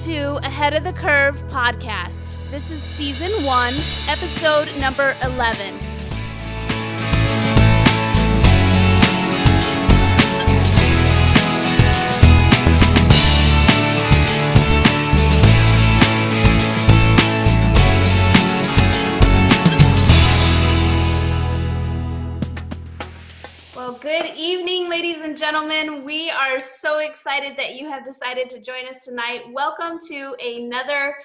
to Ahead of the Curve podcast. This is season 1, episode number 11. Well, good evening, ladies and gentlemen. We are so excited that you have decided to join us tonight. Welcome to another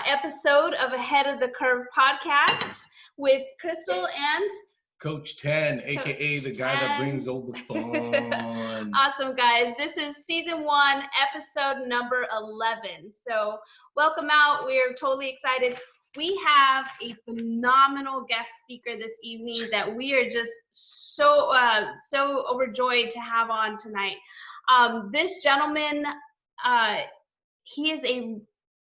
episode of Ahead of the Curve podcast with Crystal and Coach 10, aka the guy that brings all the fun. Awesome, guys. This is season 1, episode number 11. So welcome out. We are totally excited. We have a phenomenal guest speaker this evening that we are just so overjoyed to have on tonight. This gentleman, he is a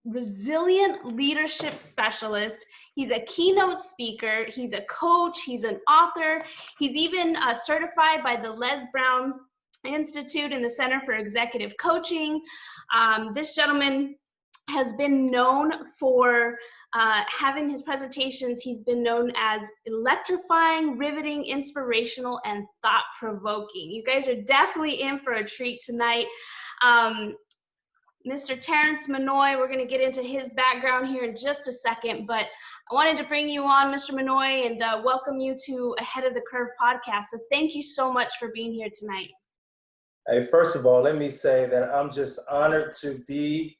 resilient leadership specialist. He's a keynote speaker. He's a coach. He's an author. He's even certified by the Les Brown Institute and the Center for Executive Coaching. This gentleman has been known for having his presentations. He's been known as electrifying, riveting, inspirational, and thought-provoking. You guys are definitely in for a treat tonight. Mr. Terrence Manoy, we're going to get into his background here in just a second, but I wanted to bring you on, Mr. Manoy, and welcome you to Ahead of the Curve podcast. So thank you so much for being here tonight. Hey, first of all, let me say that I'm just honored to be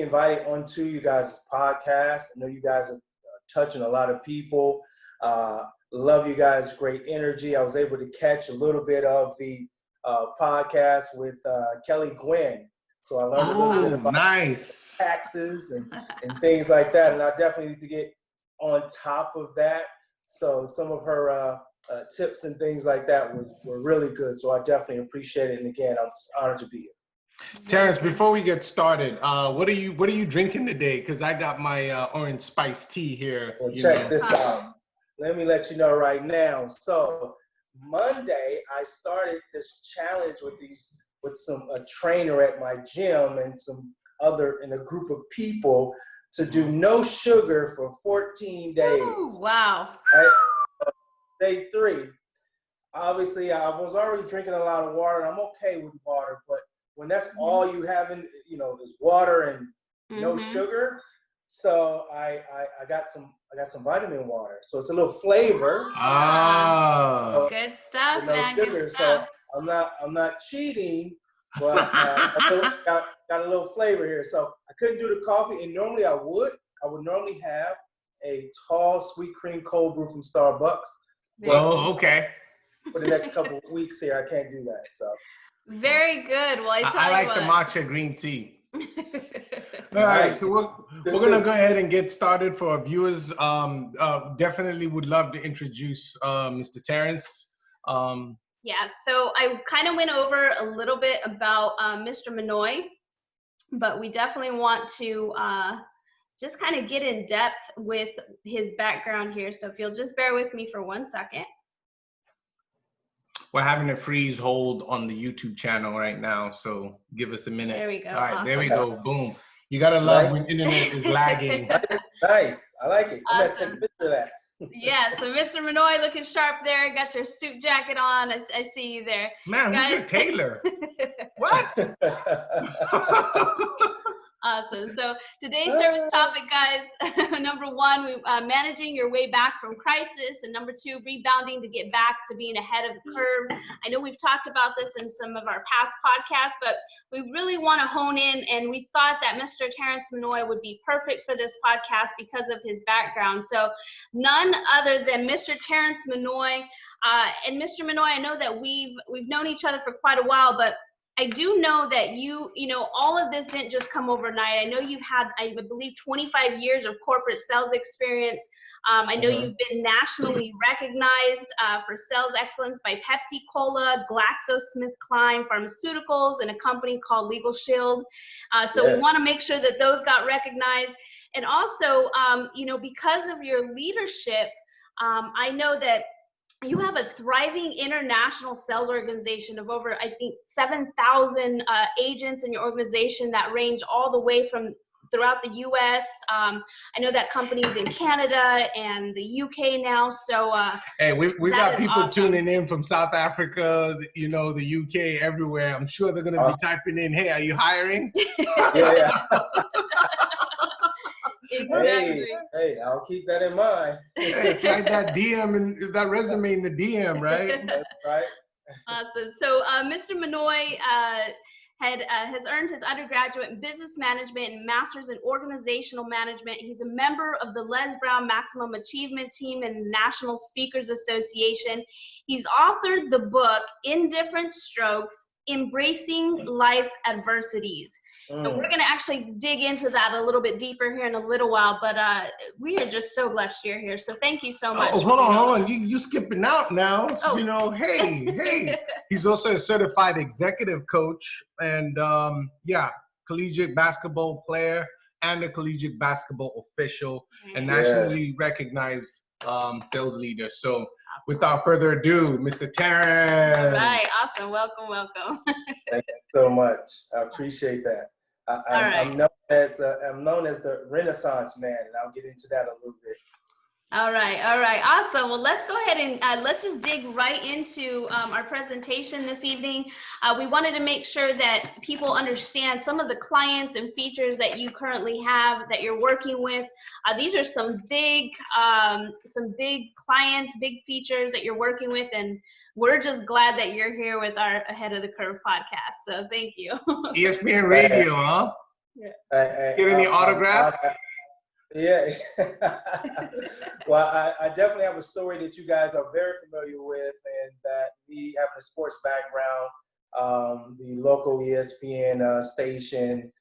invited onto you guys' podcast. I know you guys are touching a lot of people. Love you guys, great energy. I was able to catch a little bit of the podcast with Kelly Gwynn. So I learned a little bit about taxes and things like that. And I definitely need to get on top of that. So some of her tips and things like that were really good. So I definitely appreciate it. And again, I'm just honored to be here. Terrence, before we get started, what are you drinking today? Because I got my orange spice tea here. Well, check this out. Let me let you know right now. So Monday, I started this challenge with a trainer at my gym and a group of people to do no sugar for 14 days. Ooh, wow. Day 3. Obviously, I was already drinking a lot of water, and I'm okay with water, but when that's all you have in, is water and no sugar. So I got some vitamin water. So it's a little flavor. So, good stuff, no man. sugar. Good stuff. So I'm not cheating, but got a little flavor here. So I couldn't do the coffee, and normally I would normally have a tall sweet cream cold brew from Starbucks. Oh, okay. For the next couple of weeks here, I can't do that. So. Very good. Well, I like the matcha green tea. All right, Nice. so we're going to go ahead and get started for our viewers. Definitely would love to introduce Mr. Terrence. Yeah, so I kind of went over a little bit about Mr. Manoy, but we definitely want to just kind of get in depth with his background here. So if you'll just bear with me for 1 second. We're having a freeze hold on the YouTube channel right now, so give us a minute. There we go. All right, Awesome. There we go. Boom. You gotta love when internet is lagging. Nice. I like it. I'm Awesome. gonna take a picture of that. Yeah, so Mr. Manoy looking sharp there. Got your suit jacket on. I see you there. Man, who's your tailor? What? Awesome. So today's service topic, guys, number 1, managing your way back from crisis, and number 2, rebounding to get back to being ahead of the curve. I know we've talked about this in some of our past podcasts, but we really want to hone in, and we thought that Mr. Terrence Manoy would be perfect for this podcast because of his background. So none other than Mr. Terrence Manoy. And Mr. Manoy, I know that we've known each other for quite a while, but I do know that you all of this didn't just come overnight. I know you've had, I believe, 25 years of corporate sales experience. I know you've been nationally recognized for sales excellence by Pepsi Cola, GlaxoSmithKline Pharmaceuticals, and a company called Legal Shield. So we want to make sure that those got recognized. And also, because of your leadership, I know that you have a thriving international sales organization of over, I think, 7,000 agents in your organization that range all the way from throughout the U.S. I know that company's in Canada and the U.K. now. So hey, we've got people awesome. tuning in from South Africa, you know, the U.K., everywhere. I'm sure they're going to be typing in, "Hey, are you hiring?" Yeah. Exactly. Hey, I'll keep that in mind. It's like that DM and that resume in the DM, right? That's right. Awesome. So Mr. Manoy has earned his undergraduate in business management and master's in organizational management. He's a member of the Les Brown Maximum Achievement Team and National Speakers Association. He's authored the book, Indifferent Strokes, Embracing Life's Adversities. And we're going to actually dig into that a little bit deeper here in a little while, but we are just so blessed you're here. So thank you so much. Oh, hold on. You skipping out now. Oh. You know, hey. He's also a certified executive coach and, collegiate basketball player and a collegiate basketball official and nationally recognized sales leader. So without further ado, Mr. Terrence. All right. Awesome. Welcome. Thank you so much. I appreciate that. I'm known as the Renaissance man, and I'll get into that a little bit. All right, awesome. Well, let's go ahead and let's just dig right into our presentation this evening. We wanted to make sure that people understand some of the clients and features that you currently have that you're working with. These are some big clients, big features that you're working with, and we're just glad that you're here with our Ahead of the Curve podcast. So thank you. ESPN Radio, huh? Yeah. Get any autographs? Yeah. Well, I definitely have a story that you guys are very familiar with, and that me having a sports background, the local ESPN station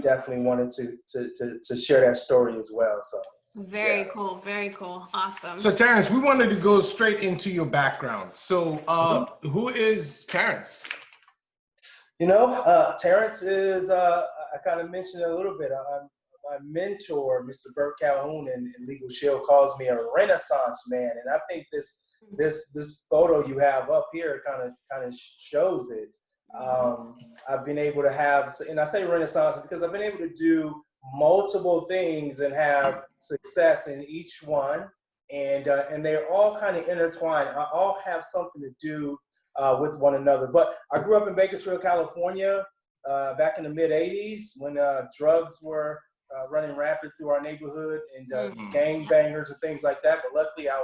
definitely wanted to share that story as well. So very cool, awesome. So Terrence, we wanted to go straight into your background. So who is Terrence? You know, Terrence is I kind of mentioned it a little bit. My mentor, Mr. Burt Calhoun in Legal Shield, calls me a Renaissance man, and I think this photo you have up here kind of shows it. I've been able to have, and I say Renaissance because I've been able to do multiple things and have success in each one, and they're all kind of intertwined. I all have something to do with one another. But I grew up in Bakersfield, California, back in the mid '80s when drugs were running rapid through our neighborhood and gangbangers and things like that. But luckily, I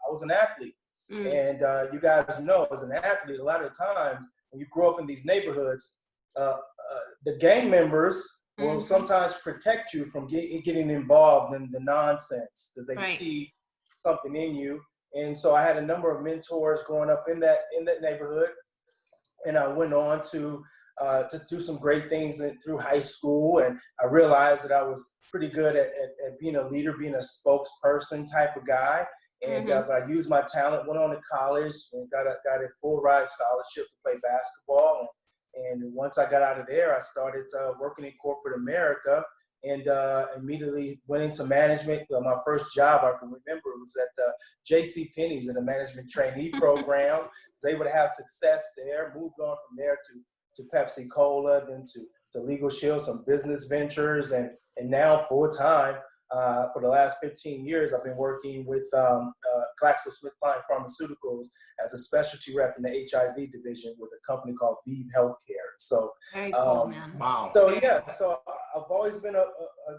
was an athlete, and you guys know, as an athlete, a lot of times when you grow up in these neighborhoods, the gang members will sometimes protect you from getting involved in the nonsense because they see something in you. And so I had a number of mentors growing up in that neighborhood, and I went on to just do some great things through high school, and I realized that I was pretty good at being a leader, being a spokesperson type of guy. And but I used my talent, went on to college, and got a full ride scholarship to play basketball. And once I got out of there, I started working in corporate America, and immediately went into management. My first job, I can remember, was at J.C. Penney's in the management trainee program. Was able to have success there, moved on from there to Pepsi Cola, then to Legal Shield, some business ventures, and now full time for the last 15 years, I've been working with GlaxoSmithKline Pharmaceuticals as a specialty rep in the HIV division with a company called Vive Healthcare. So, very cool, man. Wow. So yeah, so I've always been a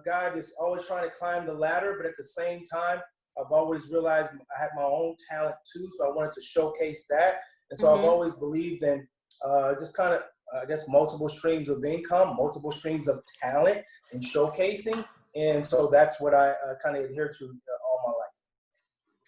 guy that's always trying to climb the ladder, but at the same time, I've always realized I have my own talent too, so I wanted to showcase that. And so I've always believed in just kind of, I guess, multiple streams of income, multiple streams of talent and showcasing. And so that's what I kind of adhere to all my life.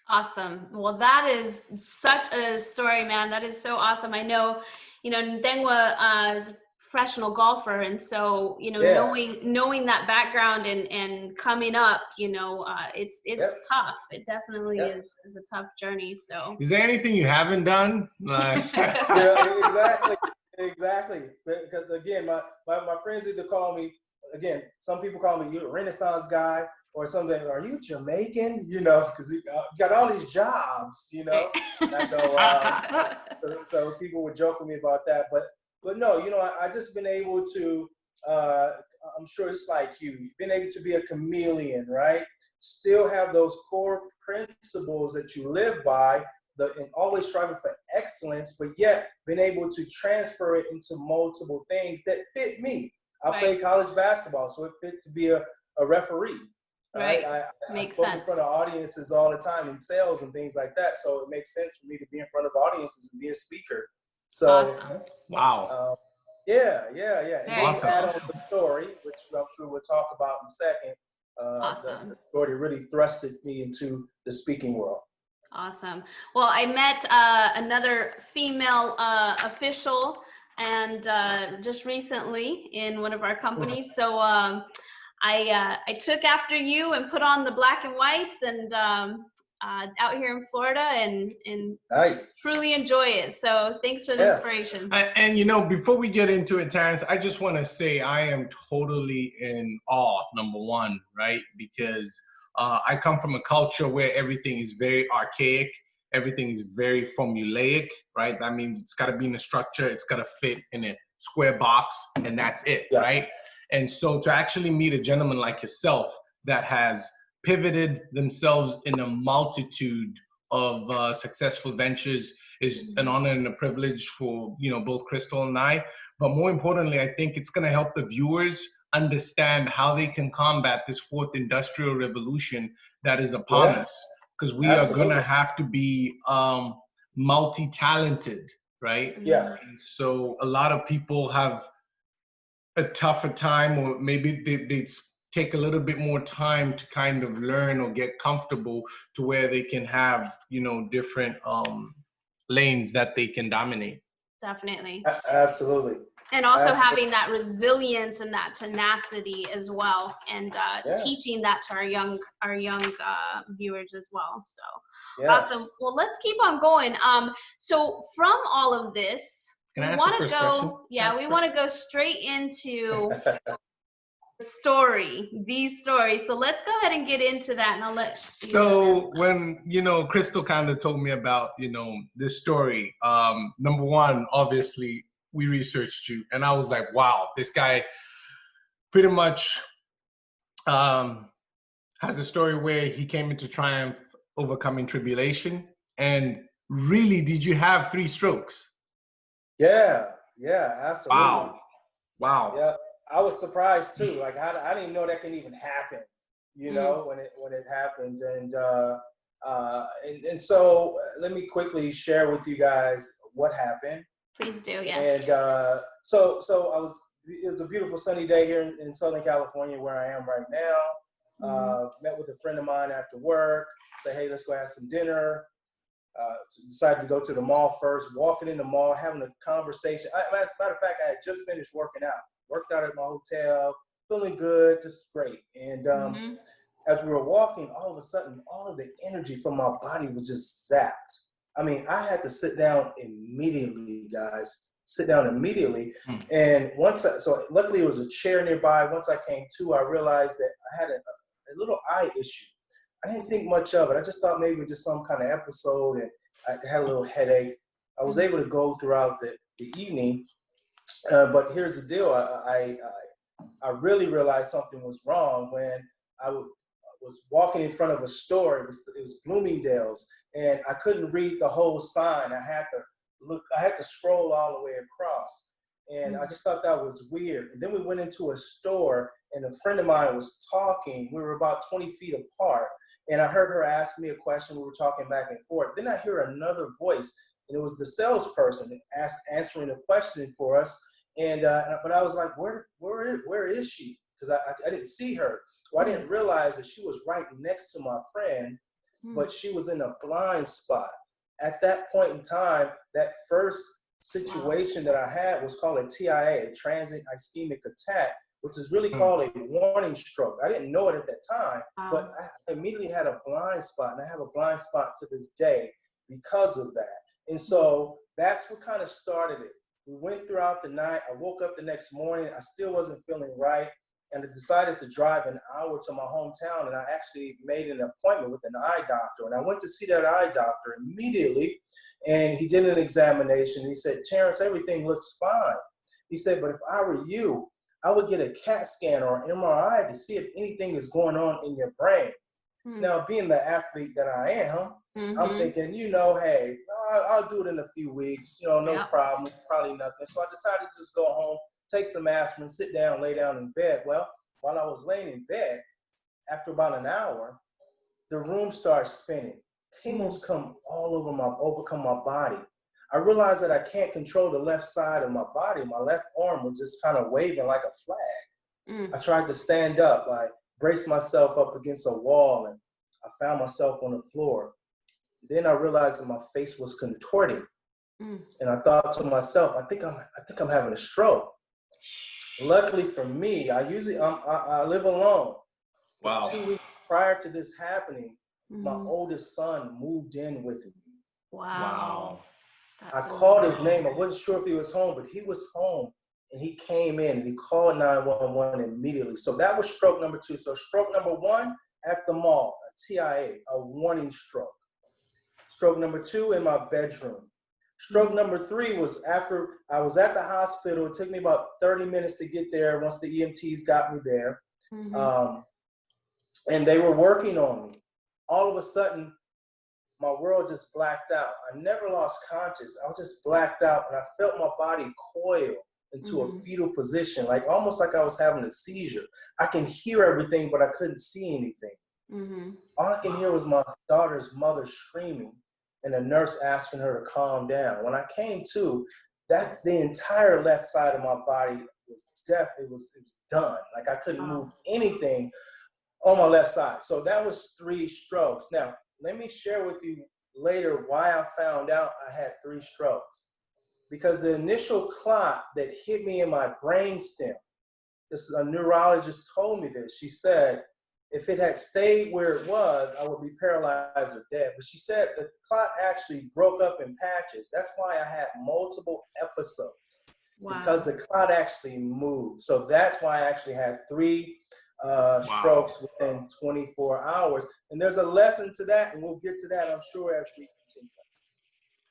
Awesome. Well, that is such a story, man. That is so awesome. I know, Ndengwa is a professional golfer. And so, knowing that background and coming up, it's tough. It definitely is a tough journey. So is there anything you haven't done? Exactly. Because again, my friends either call me, again, some people call me, you're a Renaissance guy, or something, are you Jamaican? You know, because you got all these jobs, you know. And I go, so people would joke with me about that, but no, you know, I just been able to, I'm sure it's like you've been able to be a chameleon, right? Still have those core principles that you live by, and always striving for excellence, but yet been able to transfer it into multiple things that fit me. I played college basketball, so it fit to be a referee. Right. I spoke in front of audiences all the time in sales and things like that. So it makes sense for me to be in front of audiences and be a speaker. So, awesome. Wow. Yeah. And then you add on the story, which I'm sure we'll talk about in a second. Awesome. The story really thrusted me into the speaking world. Awesome. Well, I met another female official and just recently in one of our companies. So I took after you and put on the black and whites and out here in Florida and nice. Truly enjoy it. So thanks for the inspiration. And you know, before we get into it, Terrence, I just want to say I am totally in awe, number one, right? Because I come from a culture where everything is very archaic. Everything is very formulaic, right? That means it's got to be in a structure. It's got to fit in a square box, and that's it, right? And so to actually meet a gentleman like yourself that has pivoted themselves in a multitude of successful ventures is an honor and a privilege for, you know, both Crystal and I. But more importantly, I think it's going to help the viewers understand how they can combat this fourth industrial revolution that is upon us, because we are going to have to be multi-talented, right? And so a lot of people have a tougher time, or maybe they take a little bit more time to kind of learn or get comfortable to where they can have, you know, different lanes that they can dominate. Definitely. Absolutely. And also having that resilience and that tenacity as well, and teaching that to our young viewers as well. So awesome. Well, let's keep on going. So from all of this, we want to go. We want to go straight into these stories. So let's go ahead and get into that, and I'll let. So when, you know, Crystal kind of told me about, you know, this story, number one, obviously we researched you, and I was like, wow, this guy pretty much has a story where he came into triumph, overcoming tribulation. And really, did you have 3 strokes? Yeah, absolutely. Wow. Yeah, I was surprised too. Like I didn't know that can even happen, you know, when it happened. And so let me quickly share with you guys what happened. Please do, And so it was a beautiful sunny day here in Southern California where I am right now. Met with a friend of mine after work, say, hey, let's go have some dinner. Decided to go to the mall first, walking in the mall, having a conversation. Matter of fact, I had just finished working out. Worked out at my hotel, feeling good, just great. And as we were walking, all of a sudden, all of the energy from my body was just zapped. I mean, I had to sit down immediately, guys. Sit down immediately. And so luckily it was a chair nearby. Once I came to, I realized that I had a little eye issue. I didn't think much of it. I just thought maybe it was just some kind of episode, and I had a little headache. I was able to go throughout the evening, but here's the deal. I really realized something was wrong when I was walking in front of a store. It was Bloomingdale's, and I couldn't read the whole sign. I had to scroll all the way across, and I just thought that was weird. And then we went into a store, and a friend of mine was talking. We were about 20 feet apart, and I heard her ask me a question. We were talking back and forth. Then I hear another voice, and it was the salesperson answering a question for us. And but I was like, where is she? Because I didn't see her. Well, I didn't realize that she was right next to my friend, but she was in a blind spot. At that point in time, that first situation that I had was called a TIA, a transient ischemic attack, which is really called a warning stroke. I didn't know it at that time, but I immediately had a blind spot, and I have a blind spot to this day because of that. And so that's what kind of started it. We went throughout the night. I woke up the next morning. I still wasn't feeling right. and I decided to drive an hour to my hometown, and I actually made an appointment with an eye doctor. And I went to see that eye doctor immediately, and he did an examination. He said, Terrence, everything looks fine. He said, but if I were you, I would get a CAT scan or an MRI to see if anything is going on in your brain. Now, being the athlete that I am, I'm thinking, hey, I'll do it in a few weeks, no problem, probably nothing. So I decided to just go home, take some aspirin, sit down, lay down in bed. Well, while I was laying in bed, after about an hour, the room starts spinning. Tingles come overcome my body. I realized that I can't control the left side of my body. My left arm was just kind of waving like a flag. I tried to stand up, like brace myself up against a wall, and I found myself on the floor. Then I realized that my face was contorting, and I thought to myself, I think I'm having a stroke. Luckily for me, I live alone. Wow. 2 weeks prior to this happening, my oldest son moved in with me. Wow. I called his name. I wasn't sure if he was home, but he was home, and he came in and he called 911 immediately. So that was stroke number 2. So stroke number 1 at the mall, a TIA, a warning stroke. Stroke number 2 in my bedroom. Stroke number 3 was after I was at the hospital. It took me about 30 minutes to get there once the EMTs got me there. And they were working on me. All of a sudden, my world just blacked out. I never lost conscious. I was just blacked out, and I felt my body coil into a fetal position, almost like I was having a seizure. I can hear everything, but I couldn't see anything. All I can hear was my daughter's mother screaming and a nurse asking her to calm down. When I came to, the entire left side of my body was deaf. It was done. I couldn't move anything on my left side. So that was 3 strokes. Now, let me share with you later why I found out I had 3 strokes. Because the initial clot that hit me in my brainstem, a neurologist told me this. She said, if it had stayed where it was, I would be paralyzed or dead. But she said the clot actually broke up in patches. That's why I had multiple episodes, because the clot actually moved. So that's why I actually had 3 strokes within 24 hours. And there's a lesson to that, and we'll get to that, I'm sure, as we continue.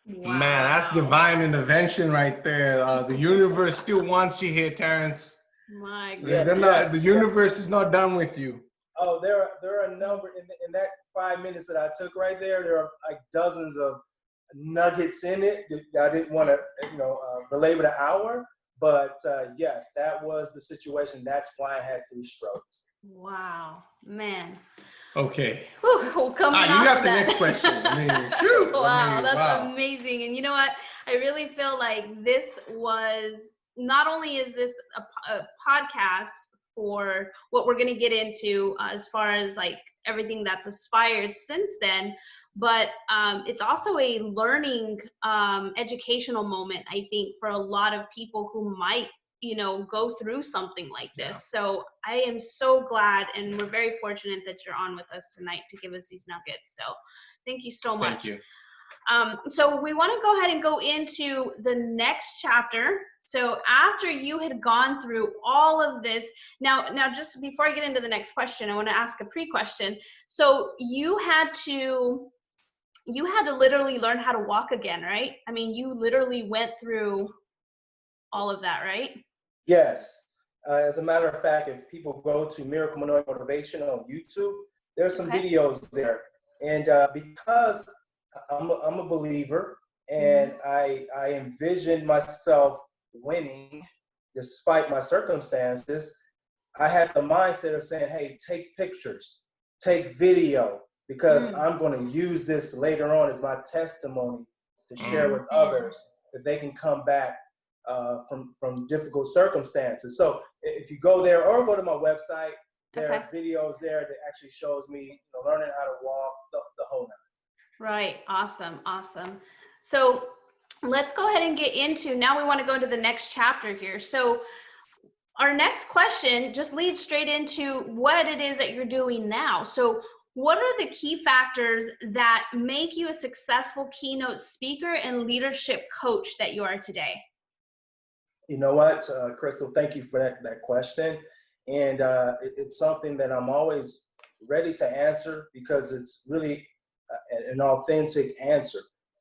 Man, that's divine intervention right there. The universe still wants you here, Terrence. My goodness. The universe is not done with you. Oh, there are a number in that 5 minutes that I took right there. There are dozens of nuggets in it. I didn't want to, belabor the hour, but yes, that was the situation. That's why I had 3 strokes. Wow, man. Okay. Whew, you got the next question. That's amazing. And you know what? I really feel like this was, not only is this a podcast for what we're going to get into as far as everything that's aspired since then, but it's also a learning educational moment, I think, for a lot of people who might go through something like this. So I am so glad, and we're very fortunate that you're on with us tonight to give us these nuggets. So thank you so much. Thank you. So we want to go ahead and go into the next chapter. So after you had gone through all of this, now just before I get into the next question, I want to ask a pre-question. So you had to literally learn how to walk again, right? I mean, you literally went through all of that, right? Yes. As a matter of fact, if people go to Miracle Motivation on YouTube, there's some videos there. And because I'm a believer, and I envisioned myself winning despite my circumstances, I had the mindset of saying, hey, take pictures, take video, because I'm going to use this later on as my testimony to share with others, that they can come back from difficult circumstances. So if you go there or go to my website, there are videos there that actually shows me learning how to walk, the whole nine. Right. Awesome. So let's go ahead and get into, now we want to go into the next chapter here. So our next question just leads straight into what it is that you're doing now. So what are the key factors that make you a successful keynote speaker and leadership coach that you are today? You know what, Crystal, thank you for that question. And it's something that I'm always ready to answer because it's really an authentic answer.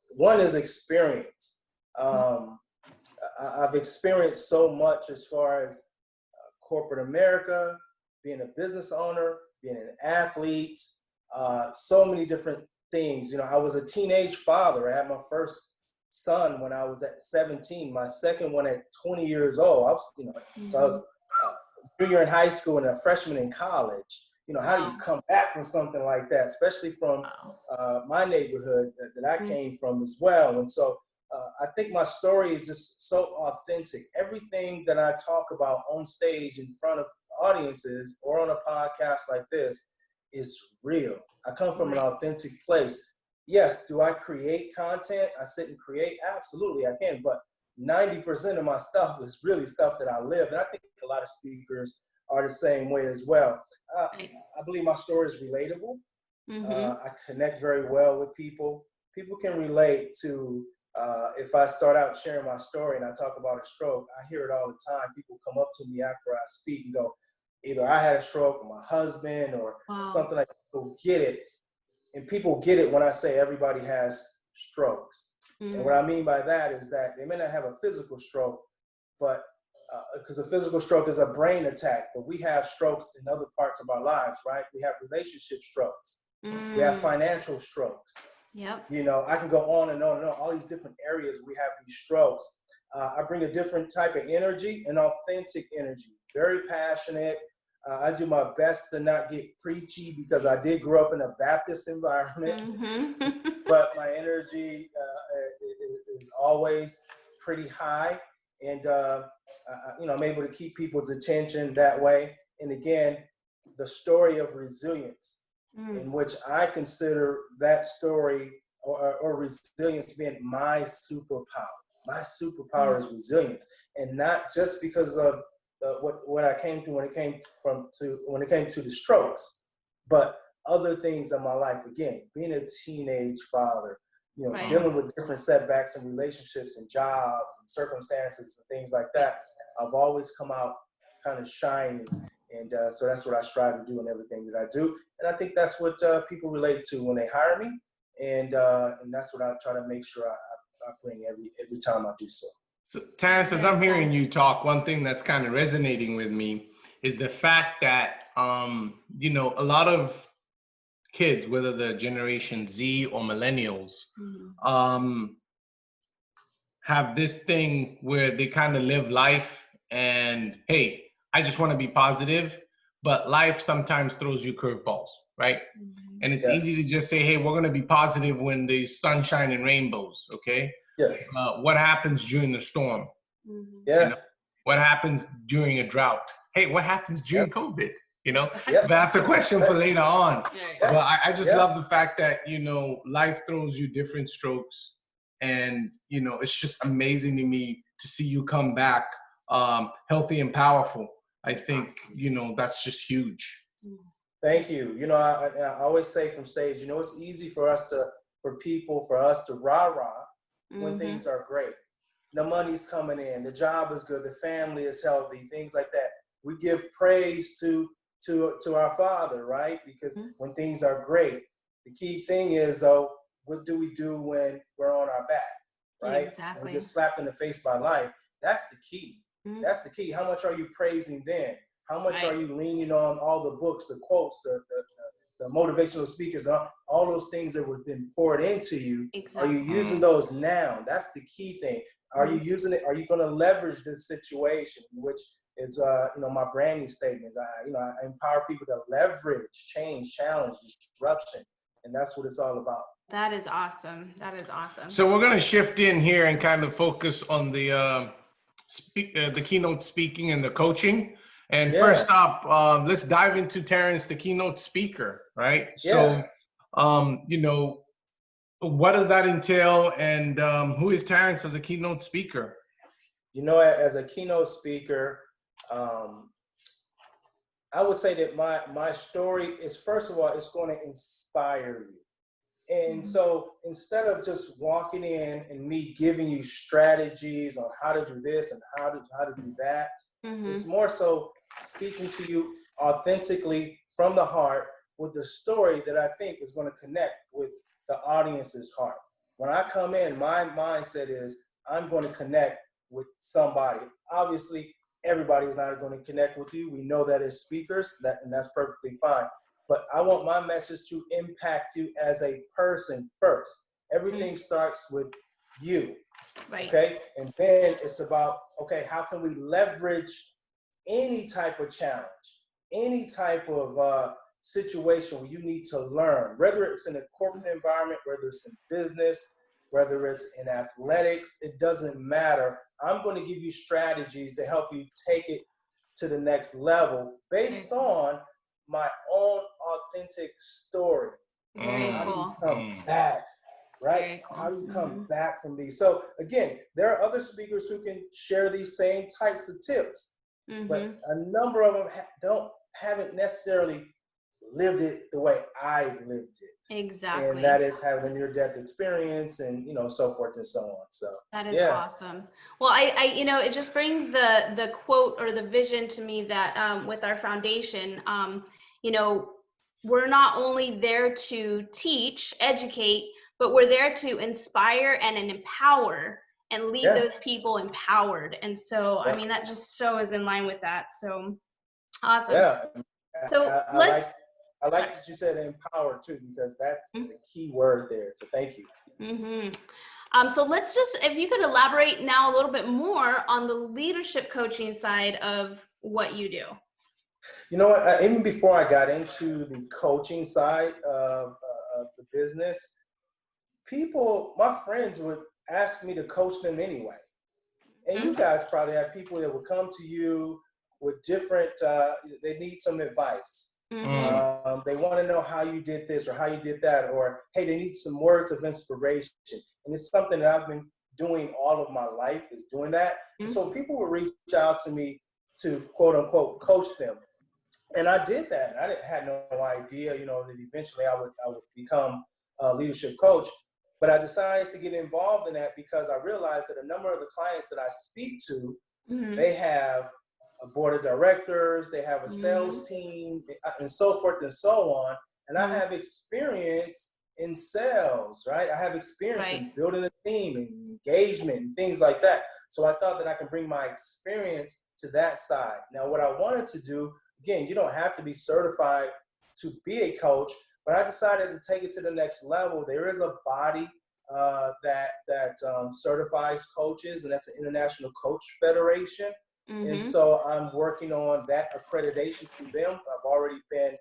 One is experience. I've experienced so much as far as corporate America, being a business owner, being an athlete, so many different things. You know, I was a teenage father. I had my first son when I was at 17, my second one at 20 years old. I was, so I was junior in high school and a freshman in college. You know, how do you come back from something like that, especially from my neighborhood that I came from as well? And so I think my story is just so authentic. Everything that I talk about on stage in front of audiences or on a podcast like this is real. I come from an authentic place. Yes, do I create content? I sit and create? Absolutely, I can. But 90% of my stuff is really stuff that I live. And I think a lot of speakers are the same way as well. I believe my story is relatable. I connect very well with people. People can relate to, if I start out sharing my story and I talk about a stroke, I hear it all the time. People come up to me after I speak and go, either I had a stroke or my husband or something like that. People get it. And people get it when I say everybody has strokes. And what I mean by that is that they may not have a physical stroke, but because a physical stroke is a brain attack, but we have strokes in other parts of our lives, right? We have relationship strokes. We have financial strokes. Yep. You know, I can go on and on and on, all these different areas we have these strokes. I bring a different type of energy, an authentic energy, very passionate. I do my best to not get preachy because I did grow up in a Baptist environment, but my energy is always pretty high. And, you know, I'm able to keep people's attention that way. And again, the story of resilience, in which I consider that story or resilience being my superpower. My superpower is resilience, and not just because of what I came through when it came to the strokes, but other things in my life. Again, being a teenage father, you know, dealing with different setbacks and relationships and jobs and circumstances and things like that. I've always come out kind of shining. And so that's what I strive to do in everything that I do. And I think that's what people relate to when they hire me. And that's what I try to make sure I bring every time I do so. So Terrence, as I'm hearing you talk, one thing that's kind of resonating with me is the fact that, you know, a lot of kids, whether they're Generation Z or millennials, have this thing where they kind of live life and, hey, I just want to be positive, but life sometimes throws you curveballs, right? And it's easy to just say, hey, we're going to be positive when there's sunshine and rainbows, okay? Yes. What happens during the storm? Yeah. You know, what happens during a drought? Hey, what happens during COVID? You know, that's a question for later on. But I just love the fact that, you know, life throws you different strokes. And, you know, it's just amazing to me to see you come back healthy and powerful. I think, you know, that's just huge. Thank you. You know, I always say from stage, you know, it's easy for us to rah-rah when things are great. The money's coming in, the job is good, the family is healthy, things like that. We give praise to our Father, right? Because when things are great, the key thing is, though, what do we do when we're on our back, right? Exactly. When we get slapped in the face by life. That's the key. That's the key. How much are you praising then? How much are you leaning on all the books, the quotes, the motivational speakers, all those things that have been poured into you? Are you using those now? That's the key thing. Are you using it? Are you going to leverage this situation, which is, you know, my branding statements? I empower people to leverage change, challenge, disruption, and that's what it's all about. That is awesome. That is awesome. So we're going to shift in here and kind of focus on the keynote speaking and the coaching. And first up, let's dive into Terrence, the keynote speaker, right? So, you know, what does that entail, and who is Terrence as a keynote speaker? You know, as a keynote speaker, I would say that my story is, first of all, it's going to inspire you. And so instead of just walking in and me giving you strategies on how to do this and how to do that, it's more so speaking to you authentically from the heart with the story that I think is going to connect with the audience's heart. When I come in, my mindset is I'm going to connect with somebody. Obviously, everybody's not going to connect with you. We know that as speakers, and that's perfectly fine. But I want my message to impact you as a person first. Everything starts with you. Right. Okay. And then it's about, okay, how can we leverage any type of challenge, any type of situation where you need to learn, whether it's in a corporate environment, whether it's in business, whether it's in athletics, it doesn't matter. I'm going to give you strategies to help you take it to the next level based on my own authentic story. How do you come back? Right? Cool. How do you come back from these? So again, there are other speakers who can share these same types of tips, but a number of them haven't necessarily lived it the way I've lived it. Exactly. And that is having a near-death experience and, so forth and so on. So that is awesome. Well, I it just brings the quote or the vision to me that with our foundation, we're not only there to teach, educate, but we're there to inspire and empower and leave those people empowered. And so, I mean, that just so is in line with that. So awesome. Yeah. So I like that you said empower too, because that's the key word there. So thank you. So let's just, if you could elaborate now a little bit more on the leadership coaching side of what you do. You know what? Even before I got into the coaching side of the business, my friends would ask me to coach them anyway. And you guys probably have people that would come to you with different, they need some advice. They want to know how you did this or how you did that, or, hey, they need some words of inspiration. And it's something that I've been doing all of my life, is doing that. And so people would reach out to me to, quote unquote, coach them. And I did that. I had no idea, that eventually I would become a leadership coach. But I decided to get involved in that because I realized that a number of the clients that I speak to, they have a board of directors, they have a sales team, and so forth and so on. And I have experience in sales, right? I have experience in building a team and engagement and things like that. So I thought that I could bring my experience to that side. Now, what I wanted to do, again, you don't have to be certified to be a coach, but I decided to take it to the next level. There is a body that certifies coaches, and that's the International Coach Federation. And so I'm working on that accreditation through them. I've already been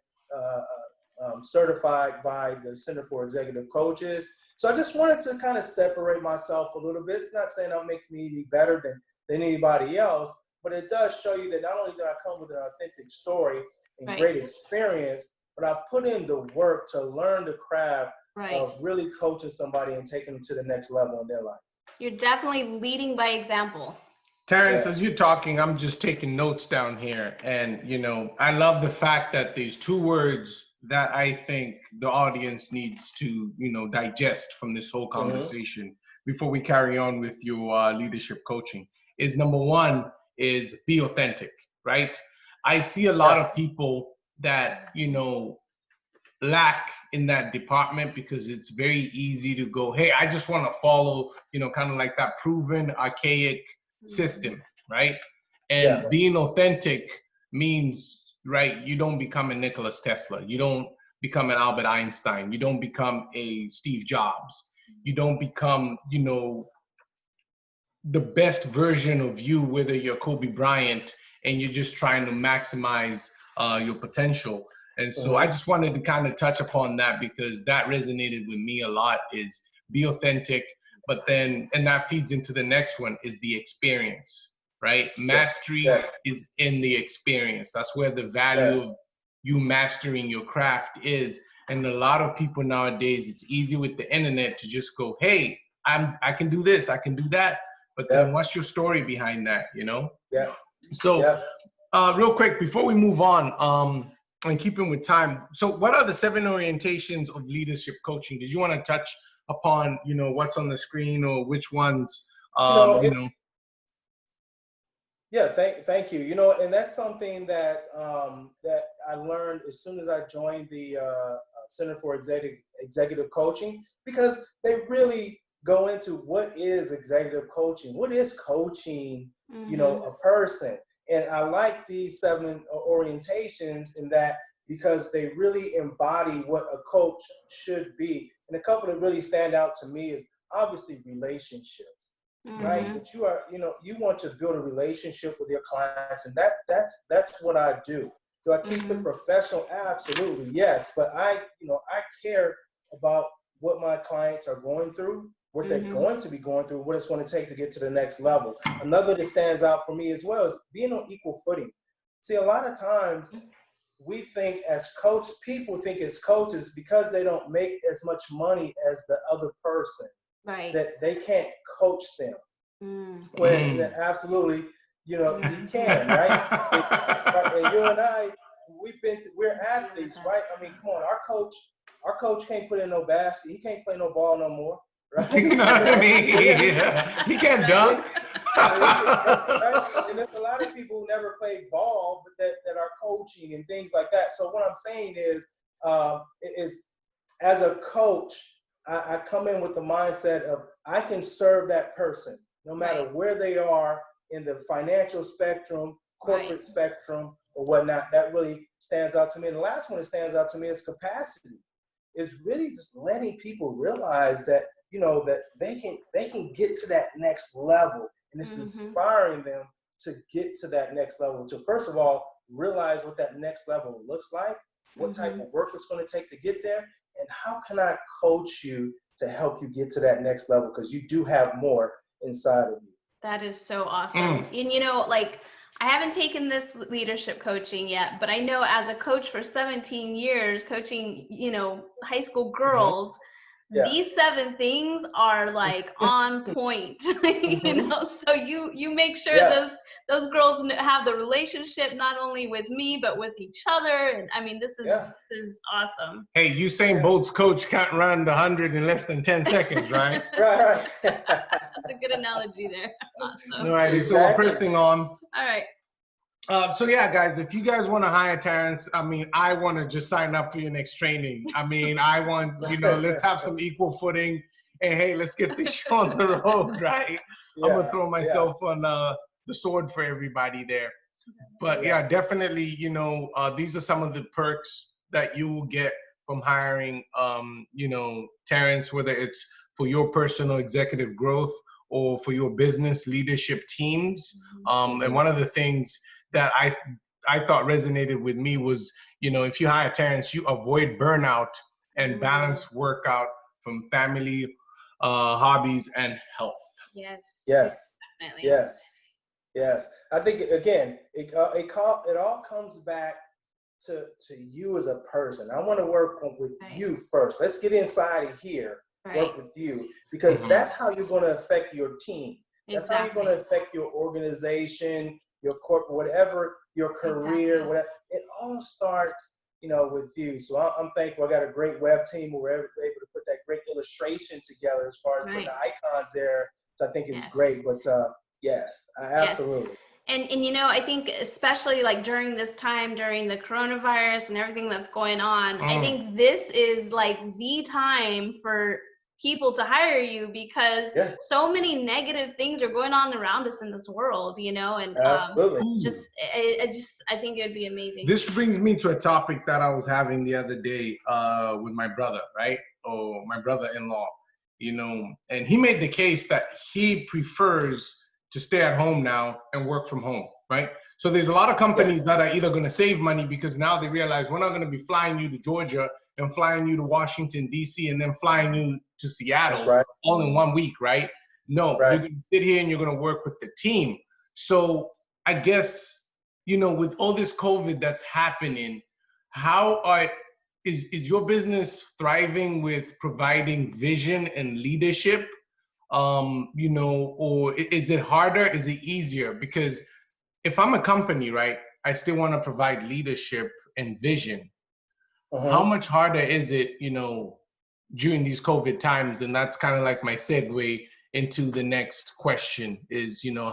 certified by the Center for Executive Coaches. So I just wanted to kind of separate myself a little bit. It's not saying that makes me any better than anybody else, but it does show you that not only did I come with an authentic story and great experience, but I put in the work to learn the craft of really coaching somebody and taking them to the next level in their life. You're definitely leading by example. Terrence, as you're talking, I'm just taking notes down here. And, I love the fact that there's two words that I think the audience needs to, digest from this whole conversation before we carry on with your leadership coaching. Is number one is be authentic, right? I see a lot of people that, lack in that department because it's very easy to go, hey, I just want to follow, kind of like that proven archaic system, right? And being authentic means, right, you don't become a Nikola Tesla, you don't become an Albert Einstein, you don't become a Steve Jobs, you don't become, the best version of you, whether you're Kobe Bryant and you're just trying to maximize your potential. And so I just wanted to kind of touch upon that because that resonated with me a lot, is be authentic. But then, and that feeds into the next one, is the experience, right? Mastery is in the experience. That's where the value of you mastering your craft is. And a lot of people nowadays, it's easy with the internet to just go, hey, I can do this, I can do that. But then what's your story behind that, So real quick, before we move on, and keeping with time, so what are the 7 orientations of leadership coaching? Did you want to touch upon, what's on the screen or which ones, Yeah, thank you. You know, and that's something that that I learned as soon as I joined the Center for Executive Coaching, because they really go into what is executive coaching, what is coaching, you know, a person. And I like these 7 orientations in that because they really embody what a coach should be. And a couple that really stand out to me is obviously relationships. Right, that you are, you know, you want to build a relationship with your clients, and that's what I do. Do I keep it professional? Absolutely, yes. But I care about what my clients are going through, what they're going to be going through, what it's going to take to get to the next level. Another that stands out for me as well is being on equal footing. See, a lot of times we think people think as coaches, because they don't make as much money as the other person, that they can't coach them. When absolutely, you know, you can, right? And you and I, we're athletes, right? I mean, come on, our coach can't put in no basket. He can't play no ball no more, right? You know what I mean? Yeah, He can't dunk. right? And there's a lot of people who never played ball, but that are coaching and things like that. So what I'm saying is as a coach, I come in with the mindset of I can serve that person no matter where they are in the financial spectrum, corporate spectrum, or whatnot. That really stands out to me. And the last one that stands out to me is capacity. Is really just letting people realize that, you know, that they can get to that next level, and it's inspiring them to get to that next level. To first of all realize what that next level looks like, what type of work it's going to take to get there, and how can I coach you to help you get to that next level, because you do have more inside of you. That is so awesome. And you know, like, I haven't taken this leadership coaching yet, but I know as a coach for 17 years, coaching, you know, high school girls, these 7 things are like on point, you know, so you make sure those girls have the relationship not only with me, but with each other. And I mean, this is awesome. Hey, Usain Bolt's coach can't run the 100 in less than 10 seconds, right? Right. That's a good analogy there. Awesome. All right, so we're pressing on. All right. So yeah, guys, if you guys want to hire Terrence, I mean, I want to just sign up for your next training. I mean, I want, you know, let's have some equal footing, and hey, let's get this show on the road, right? I'm gonna throw myself on the sword for everybody there. But yeah, definitely, you know, these are some of the perks that you will get from hiring, you know, Terrence, whether it's for your personal executive growth or for your business leadership teams. And one of the things that I thought resonated with me was, you know, if you hire Terrence, you avoid burnout and balance workout from family, hobbies, and health. Yes. Definitely. Yes. I think again, it all comes back to you as a person. I want to work with you first. Let's get inside of here. Work with you, because that's how you're going to affect your team. That's how you're going to affect your organization, your corporate, whatever, your career, whatever. It all starts, you know, with you. So I'm thankful. I got a great web team where we're able to put that great illustration together as far as putting the icons there. So I think it's great. But yes, absolutely. And you know, I think especially like during this time, during the coronavirus and everything that's going on, I think this is like the time for people to hire you, because so many negative things are going on around us in this world, you know, and I think it would be amazing. This brings me to a topic that I was having the other day with my brother, right? Or my brother-in-law, you know, and he made the case that he prefers to stay at home now and work from home, right? So there's a lot of companies that are either going to save money because now they realize we're not going to be flying you to Georgia and flying you to Washington, D.C., and then flying you to Seattle all in 1 week, right? No, you're going to sit here and you're going to work with the team. So I guess, you know, with all this COVID that's happening, is your business thriving with providing vision and leadership? You know, or is it harder? Is it easier? Because if I'm a company, right, I still want to provide leadership and vision. How much harder is it, you know, during these COVID times? And that's kind of like my segue into the next question is, you know,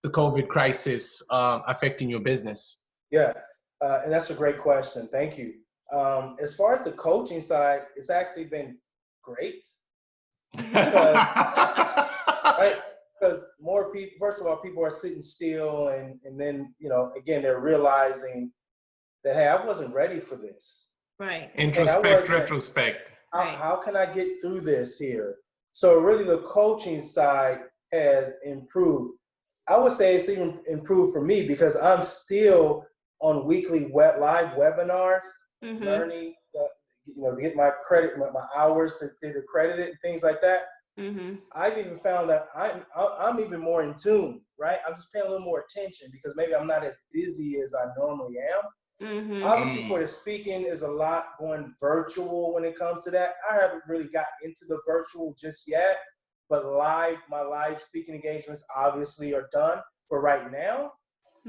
the COVID crisis affecting your business? Yeah, and that's a great question. Thank you. As far as the coaching side, it's actually been great because, right? Because more people, first of all, people are sitting still, and then, you know, again, they're realizing that, hey, I wasn't ready for this. Right. Retrospect. How can I get through this here? So really the coaching side has improved. I would say it's even improved for me because I'm still on weekly live webinars, learning, you know, to get my credit, my hours to get accredited and things like that. I've even found that I'm even more in tune, right? I'm just paying a little more attention because maybe I'm not as busy as I normally am. Obviously, for the speaking, there's a lot going virtual when it comes to that. I haven't really got into the virtual just yet, but my live speaking engagements obviously are done for right now.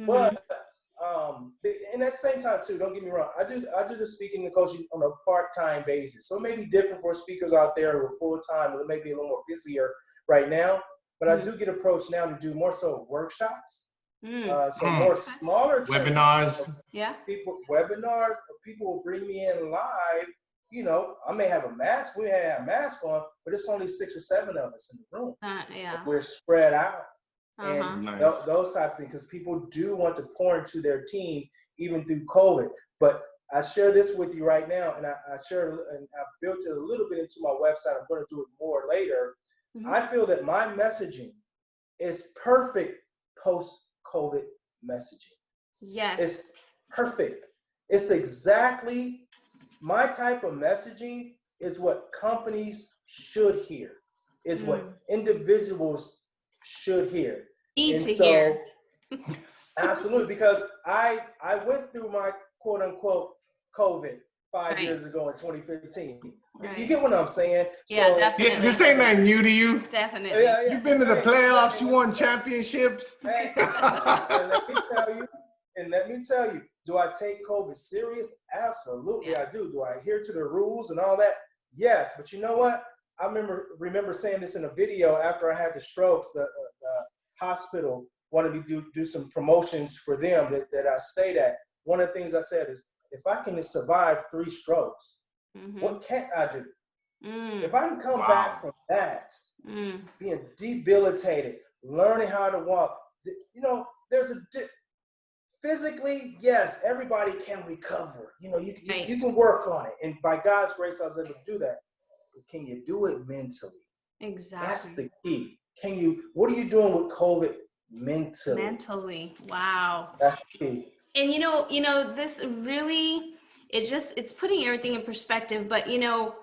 But and at the same time too, don't get me wrong, I do the speaking and coaching on a part-time basis. So it may be different for speakers out there who are full-time, or may be a little more busier right now. But I do get approached now to do more so workshops. So more smaller webinars. Webinars, people will bring me in live. You know, I may have a mask, we may have a mask on, but it's only 6 or 7 of us in the room. We're spread out. And those type of things, because people do want to pour into their team even through COVID. But I share this with you right now, and I built it a little bit into my website. I'm going to do it more later. I feel that my messaging is perfect post-COVID messaging. Yes. It's perfect. It's exactly my type of messaging is what companies should hear, is what individuals should hear. Hear. Absolutely, because I went through my quote unquote COVID 5 years ago in 2015. You get what I'm saying? Yeah, definitely. This ain't nothing new to you. Definitely. Yeah. You've been to the playoffs. You won championships. Hey, and let me tell you, do I take COVID serious? Absolutely, I do. Do I adhere to the rules and all that? Yes, but you know what? I remember saying this in a video after I had the strokes. The hospital wanted me to do some promotions for them that I stayed at. One of the things I said is, if I can survive 3 strokes, what can't I do? If I can come back from that, being debilitated, learning how to walk, you know, there's physically, yes, everybody can recover. You know, you can work on it. And by God's grace, I was able to do that. But can you do it mentally? Exactly. That's the key. What are you doing with COVID mentally? Mentally. Wow. That's the key. And you know, this really, it's putting everything in perspective, but you know,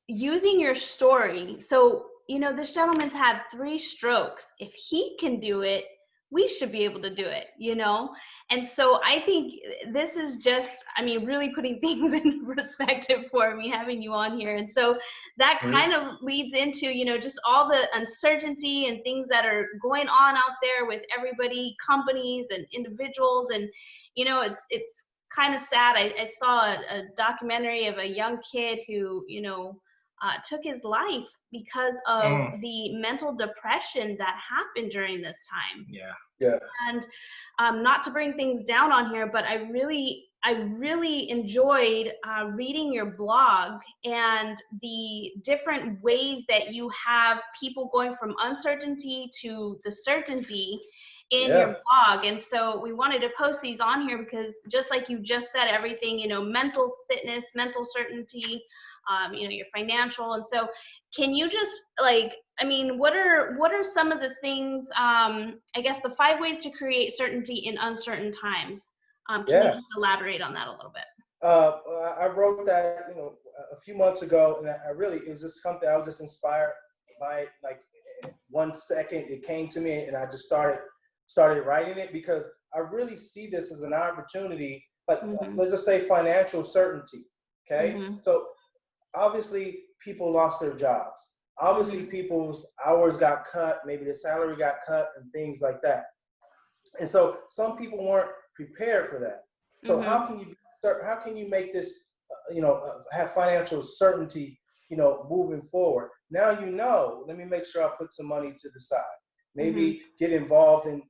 using your story. So, you know, this gentleman's had 3 strokes. If he can do it, we should be able to do it, you know? And so I think this is just, I mean, really putting things in perspective for me, having you on here. And so that kind of leads into, you know, just all the uncertainty and things that are going on out there with everybody, companies and individuals. And, you know, it's kind of sad. I saw a documentary of a young kid who, you know, took his life because of the mental depression that happened during this time. Yeah. And not to bring things down on here, but I really enjoyed reading your blog and the different ways that you have people going from uncertainty to the certainty in your blog. And so we wanted to post these on here because just like you just said, everything, you know, mental fitness, mental certainty, you know, your financial. And so can you just like, I mean, what are some of the things, I guess the 5 ways to create certainty in uncertain times? Can you just elaborate on that a little bit? I wrote that, you know, a few months ago, and it was just something I was just inspired by. Like 1 second, it came to me, and I just started writing it because I really see this as an opportunity. Like let's just say financial certainty. Okay, so obviously people lost their jobs. Obviously people's hours got cut, maybe the salary got cut and things like that. And so some people weren't prepared for that. So how can you make this, you know, have financial certainty, you know, moving forward? Now, you know, let me make sure I put some money to the side. Maybe get involved in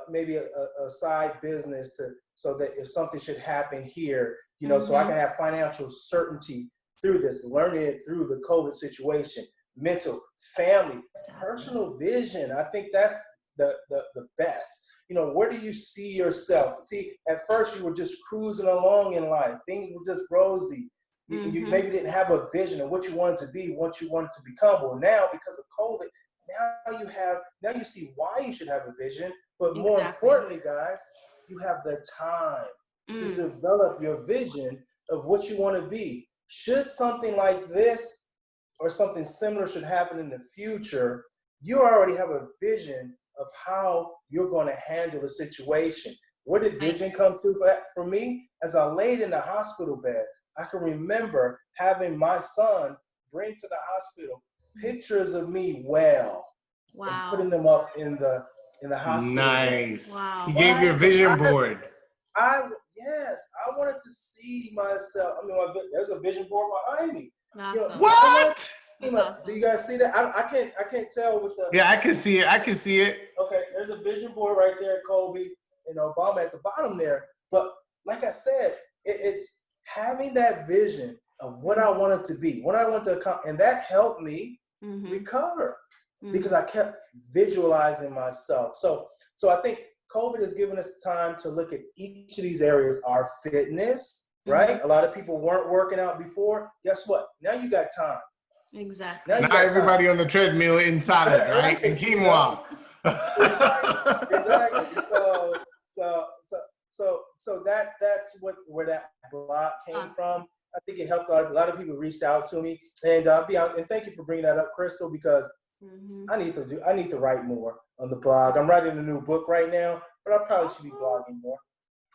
maybe a side business so that if something should happen here, you know, so I can have financial certainty through this, learning it through the COVID situation, mental, family, personal vision. I think that's the best. You know, where do you see yourself? See, at first you were just cruising along in life. Things were just rosy. You maybe didn't have a vision of what you wanted to be, what you wanted to become. Well, now because of COVID, now you see why you should have a vision. But more importantly, guys, you have the time to develop your vision of what you want to be. Should something like this or something similar should happen in the future, you already have a vision of how you're going to handle the situation. Where did vision come to for me? As I laid in the hospital bed, I can remember having my son bring to the hospital pictures of me and putting them up in the hospital. Nice. Wow. He gave you a vision board. I wanted to see myself. I mean, there's a vision board behind me. Awesome. You know, What? Do you guys see that? I can't tell with the. Yeah, I can see it. I can see it. Okay, there's a vision board right there, Kobe and Obama at the bottom there. But like I said, it's having that vision of what I wanted to be, what I want to accomplish, and that helped me recover because I kept visualizing myself. So I think COVID has given us time to look at each of these areas. Our fitness, right? A lot of people weren't working out before. Guess what? Now you got time. Exactly. Now everybody on the treadmill eating salad, right? And quinoa. Exactly. So that's where that block came from. I think it helped a lot of people reached out to me, and I'll be honest, and thank you for bringing that up, Crystal, because I need to write more on the blog. I'm writing a new book right now, but I probably should be blogging more.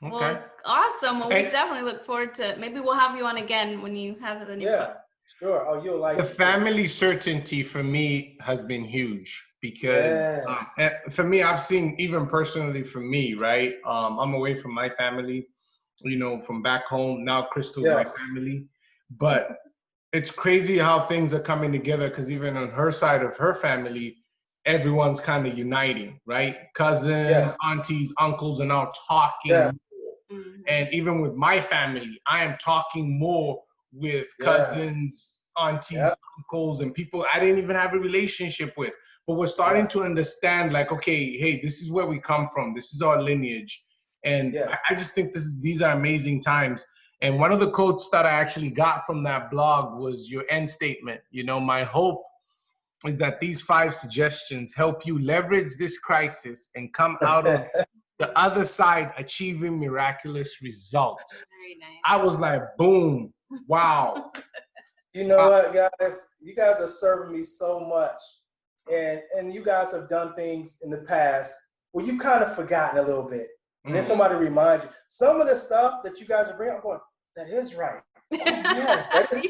Okay. Well, awesome. Well, we definitely look forward to. Maybe we'll have you on again when you have the new book. Sure. Oh, you'll like the it. family certainty for me has been huge because for me, I've seen even personally for me, right? I'm away from my family, you know, from back home. Now Crystal's my family. But it's crazy how things are coming together because even on her side of her family, everyone's kind of uniting, right? Cousins, aunties, uncles are now talking. And even with my family, I am talking more with cousins, aunties, uncles, and people I didn't even have a relationship with. But we're starting to understand, like, okay, hey, this is where we come from. This is our lineage. And I just think these are amazing times. And one of the quotes that I actually got from that blog was your end statement. You know, my hope is that these 5 suggestions help you leverage this crisis and come out of the other side achieving miraculous results. Very nice. I was like, boom, wow. You know what, guys? You guys are serving me so much. And you guys have done things in the past where you kind of forgotten a little bit. And then somebody reminds you. Some of the stuff that you guys are bringing, I'm going, that is right. Oh, yes, that is,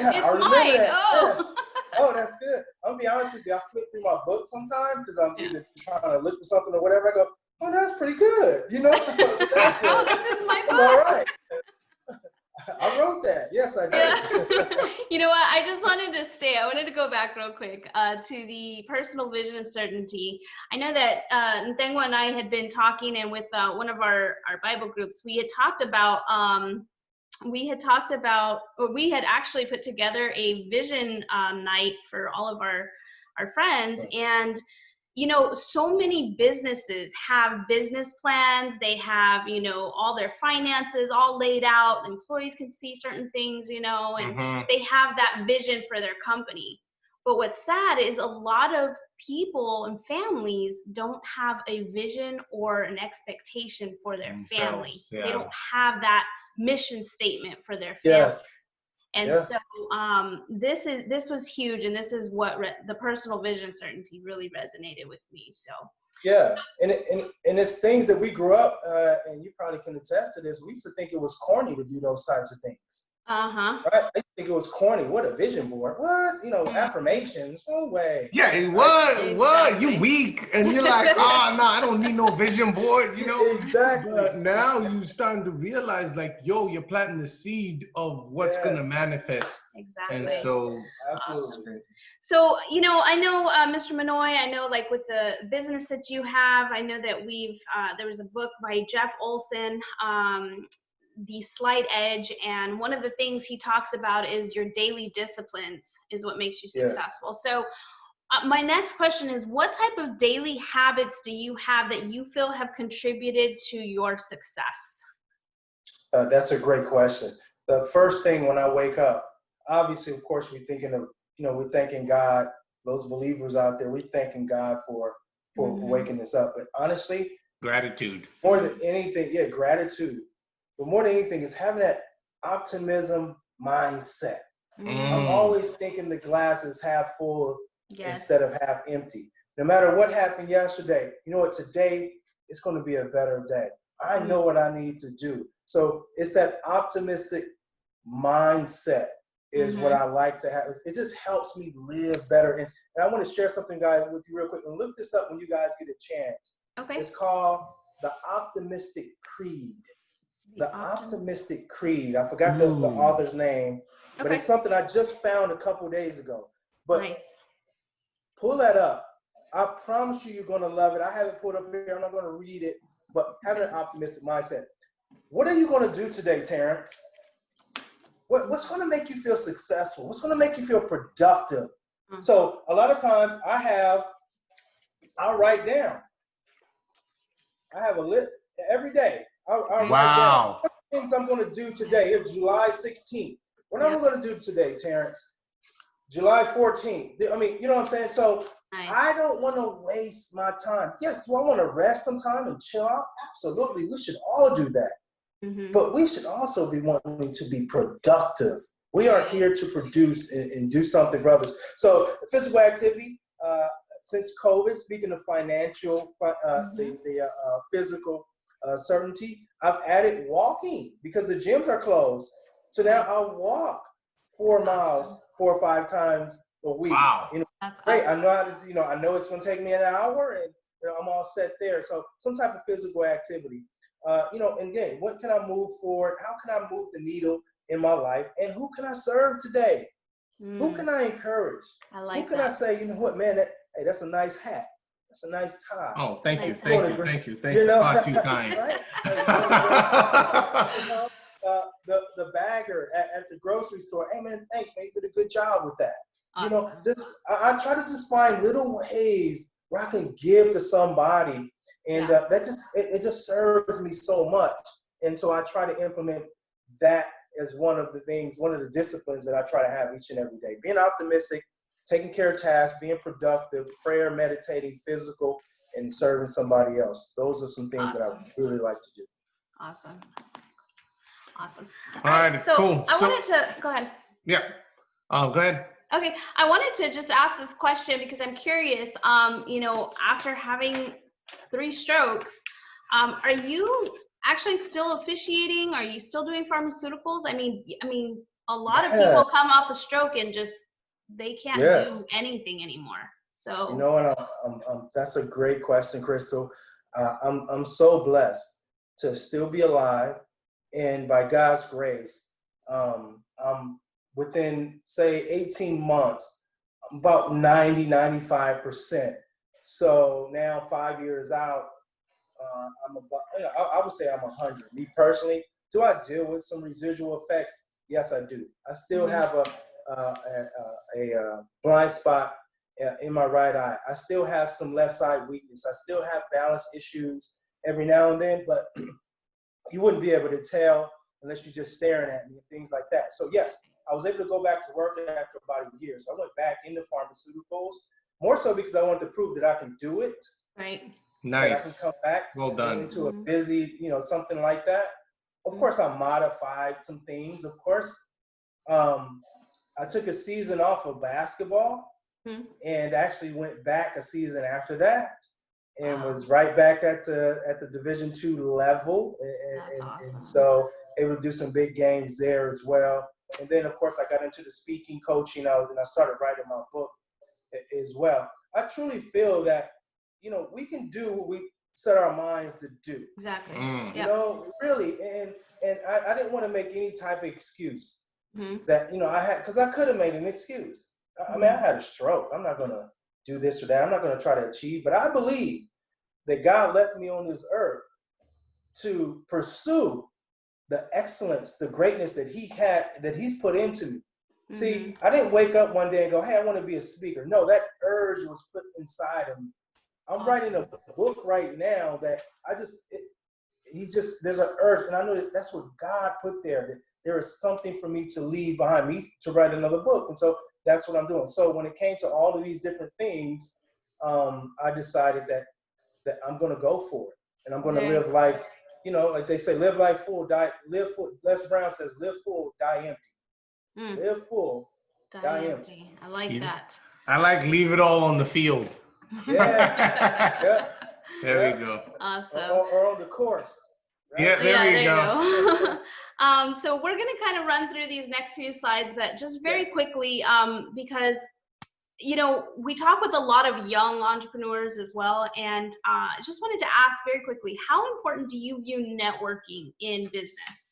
I remember mine. that. Yes. Oh, that's good. I'll be honest with you. I flip through my book sometimes because I'm either trying to look for something or whatever. I go, oh, that's pretty good. You know? Oh, this is my book. All right. I wrote that. Yes, I did. You know what? I wanted to go back real quick to the personal vision and certainty. I know that Ntengwa and I had been talking, and with one of our Bible groups, we had actually put together a vision night for all of our friends. And you know, so many businesses have business plans. They have, you know, all their finances all laid out. Employees can see certain things, you know, and they have that vision for their company. But what's sad is a lot of people and families don't have a vision or an expectation for their family. They don't have that mission statement for their family. And so this was huge, and this is what the personal vision certainty really resonated with me. So and it's things that we grew up, and you probably can attest to this. We used to think it was corny to do those types of things. Uh-huh. Right? I think it was corny. What a vision board. What? Affirmations. No way. Yeah, it Right? was. What? Exactly. You weak, and you're like, oh no, I don't need no vision board, Exactly. But now you starting to realize, like, yo, you're planting the seed of what's gonna Yes. manifest. Exactly. And Yes. so, Absolutely. So, I know, Mr. Manoy, I know, like, with the business that you have, I know that there was a book by Jeff Olson, The Slight Edge, and one of the things he talks about is your daily disciplines is what makes you successful. Yes. So my next question is, what type of daily habits do you have that you feel have contributed to your success? That's a great question. The first thing when I wake up, obviously, of course, we're thinking of, we're thanking God, those believers out there, we're thanking God for waking us up. But honestly, gratitude. More than anything, gratitude. But more than anything is having that optimism mindset. I'm always thinking the glass is half full instead of half empty. No matter what happened yesterday, you know what, today it's going to be a better day. I know what I need to do. So it's that optimistic mindset is what I like to have. It just helps me live better. And I want to share something, guys, with you real quick. And look this up when you guys get a chance. Okay. It's called the Optimistic Creed. The Optimistic Creed. I forgot the author's name, but it's something I just found a couple days ago. But pull that up. I promise you're going to love it. I have it pulled up here. I'm not going to read it, but having an optimistic mindset. What are you going to do today, Terrence? What's going to make you feel successful? What's going to make you feel productive? So a lot of times I'll write down. I have a list every day. I'll write down what things I'm going to do today. It's July 16th. What am I going to do today, Terrence? July 14th. I mean, you know what I'm saying? So I don't want to waste my time. Yes, do I want to rest sometime and chill out? Absolutely. We should all do that. But we should also be wanting to be productive. We are here to produce and do something for others. So physical activity, since COVID, speaking of financial, the physical certainty, I've added walking because the gyms are closed. So now I'll walk 4 miles 4 or 5 times a week. Wow. That's great. awesome. I know how to, I know it's going to take me an hour and I'm all set there. So some type of physical activity. And again, what can I move forward? How can I move the needle in my life? And who can I serve today? Who can I encourage? I who can I say, you know what, man, hey, that's a nice hat. That's a nice tie. Oh, thank you. Thank you. Far too kind. Right? The bagger at the grocery store, hey, man, thanks, man, you did a good job with that. Awesome. I try to just find little ways where I can give to somebody. And that just serves me so much. And so I try to implement that as one of the disciplines that I try to have each and every day. Being optimistic, taking care of tasks, being productive, prayer, meditating, physical, and serving somebody else. Those are some things that I really like to do. Awesome. All right, so cool. I wanted to, go ahead. Yeah. Go ahead. Okay, I wanted to just ask this question because I'm curious, after having 3 strokes, are you actually still officiating? Are you still doing pharmaceuticals? I mean, a lot of people come off a stroke and just, they can't do anything anymore. So, that's a great question, Crystal. I'm so blessed to still be alive. And by God's grace, I'm within, say, 18 months, about 95%. So now 5 years out, I'm about, I would say I'm 100. Me personally, do I deal with some residual effects? Yes, I do. I still have a blind spot in my right eye. I still have some left side weakness. I still have balance issues every now and then, but you wouldn't be able to tell unless you're just staring at me and things like that. So yes, I was able to go back to work after about a year. So I went back into pharmaceuticals, more so because I wanted to prove that I can do it. Right. Nice. That I can come back into a busy, something like that. Of course, I modified some things. Of course, I took a season off of basketball and actually went back a season after that and was right back at the Division II level. And so able to do some big games there as well. And then, of course, I got into the speaking, coaching, and I started writing my book as well. I truly feel that, you know, we can do what we set our minds to do. Exactly. You know, really. And I didn't want to make any type of excuse that, you know, I had, because I could have made an excuse. I mean, I had a stroke. I'm not going to do this or that. I'm not going to try to achieve. But I believe that God left me on this earth to pursue the excellence, the greatness that he's put into me. See, I didn't wake up one day and go, hey, I want to be a speaker. No, that urge was put inside of me. I'm writing a book right now that there's an urge. And I know that that's what God put there, that there is something for me to leave behind me to write another book. And so that's what I'm doing. So when it came to all of these different things, I decided that I'm going to go for it. And I'm going to live life, you know, like they say, live life full, live full. Les Brown says, live full, die empty. Live full, die empty. I like that. I like leave it all on the field. Yeah. There we go. Awesome. Or on the course. Right? Yeah, there you go. So we're going to kind of run through these next few slides, but just very quickly, because, you know, we talk with a lot of young entrepreneurs as well. And I just wanted to ask very quickly, how important do you view networking in business?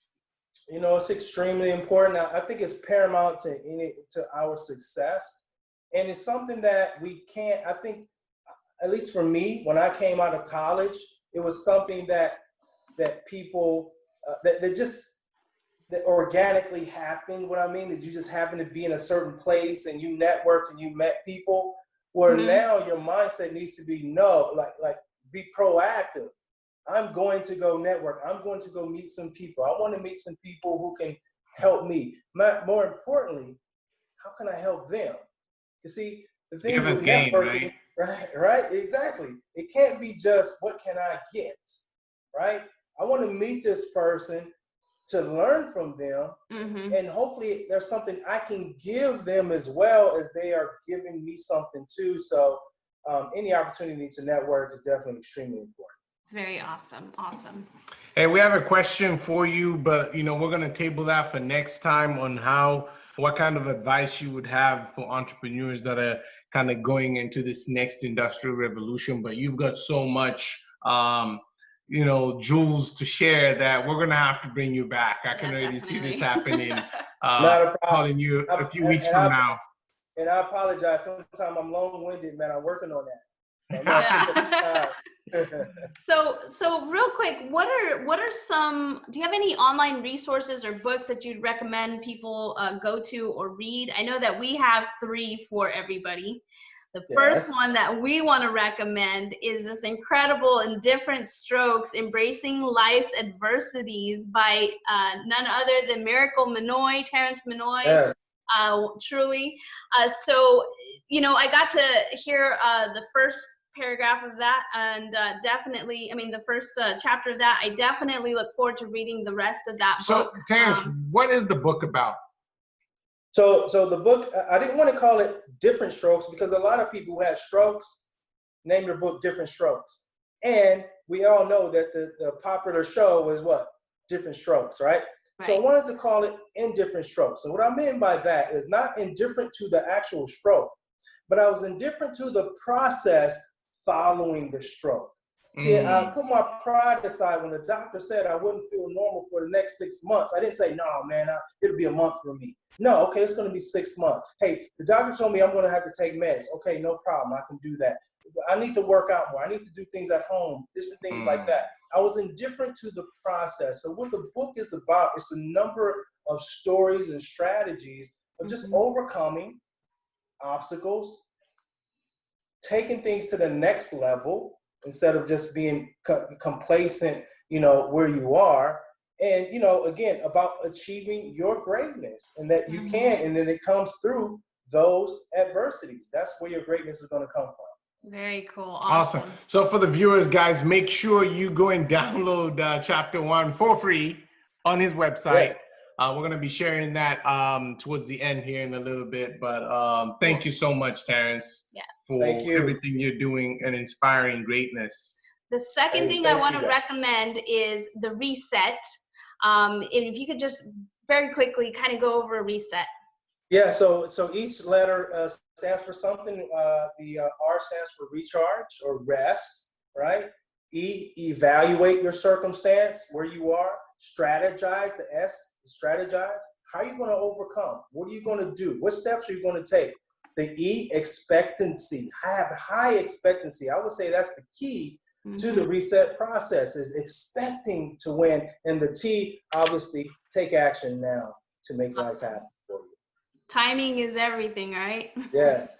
You know, it's extremely important. I think it's paramount to our success. And it's something that we can't, I think, at least for me, when I came out of college, it was something that people, that organically happened. What I mean, that you just happen to be in a certain place and you networked and you met people, where now your mindset needs to be, be proactive. I'm going to go network. I'm going to go meet some people. I want to meet some people who can help me. More importantly, how can I help them? You see, the thing with networking, right? Exactly. It can't be just, what can I get, right? I want to meet this person to learn from them, and hopefully there's something I can give them as well as they are giving me something too. So any opportunity to network is definitely extremely important. Very awesome. Awesome. Hey, we have a question for you, but you know, we're going to table that for next time on what kind of advice you would have for entrepreneurs that are kind of going into this next industrial revolution. But you've got so much, you know, jewels to share that we're going to have to bring you back. I can already see this happening. Not a problem. Calling you a few weeks from now. And I apologize. Sometimes I'm long-winded, man. I'm working on that. So real quick, what are some, do you have any online resources or books that you'd recommend people go to or read? I know that we have 3 for everybody. The first one that we want to recommend is this incredible Indifferent Strokes, Embracing Life's Adversities by none other than Terrence Minoy. Yes. Truly. So, you know, I got to hear the first paragraph of that, and definitely, I mean, the first chapter of that, I definitely look forward to reading the rest of that book. So, Terrence, what is the book about? So the book, I didn't want to call it Different Strokes because a lot of people who had strokes named their book Different Strokes. And we all know that the popular show was what? Different Strokes, right? So I wanted to call it Indifferent Strokes. And what I mean by that is not indifferent to the actual stroke, but I was indifferent to the process following the stroke. See, I put my pride aside when the doctor said I wouldn't feel normal for the next 6 months. I didn't say, no, man, it'll be a month for me. No, okay, it's going to be 6 months. Hey, the doctor told me I'm going to have to take meds. Okay, no problem. I can do that. I need to work out more. I need to do things at home, different things like that. I was indifferent to the process. So what the book is about, it's a number of stories and strategies of just overcoming obstacles, taking things to the next level, instead of just being complacent, you know, where you are. And, you know, again, about achieving your greatness and that you can, and then it comes through those adversities. That's where your greatness is going to come from. Very cool. Awesome. So for the viewers, guys, make sure you go and download chapter 1 for free on his website. We're going to be sharing that towards the end here in a little bit. But thank you so much, Terrence, for everything you're doing and inspiring greatness. The second thing I want to recommend is The Reset. If you could just very quickly kind of go over a reset. Yeah, so each letter stands for something. The R stands for recharge or rest, right? E, evaluate your circumstance, where you are. Strategize, the S, strategize. How are you going to overcome? What are you going to do? What steps are you going to take? The E, expectancy. Have high expectancy. I would say that's the key to the reset process, is expecting to win. And the T, obviously, take action now to make life happen for you. Timing is everything, right? Yes,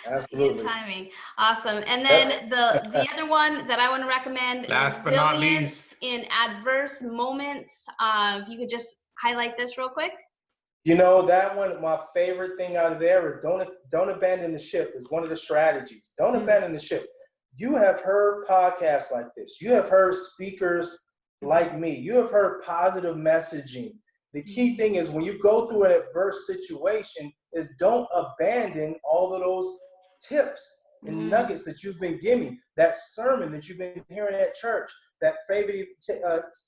absolutely. Timing. Awesome. And then the other one that I want to recommend, last but not least, in adverse moments. If you could just highlight this real quick. You know, that one, my favorite thing out of there is don't abandon the ship is one of the strategies. Don't abandon the ship. You have heard podcasts like this. You have heard speakers like me. You have heard positive messaging. The key thing is when you go through an adverse situation is don't abandon all of those tips and nuggets that you've been giving, that sermon that you've been hearing at church, that favorite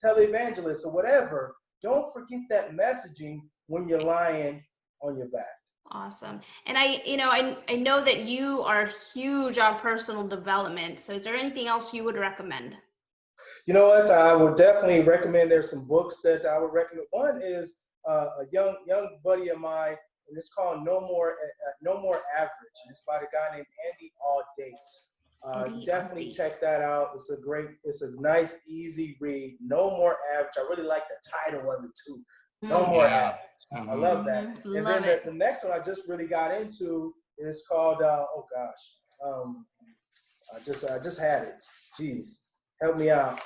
televangelist or whatever. Don't forget that messaging when you're lying on your back. Awesome. And I know that you are huge on personal development. So is there anything else you would recommend? You know what? I would definitely recommend. There's some books that I would recommend. One is a young buddy of mine, and it's called No More Average, and it's by a guy named Andy Audate. Definitely check that out. It's a nice, easy read. No More Average. I really like the title of it too. No More Average. I love that. And then the next one I just really got into is called I just had it. Jeez. Help me out.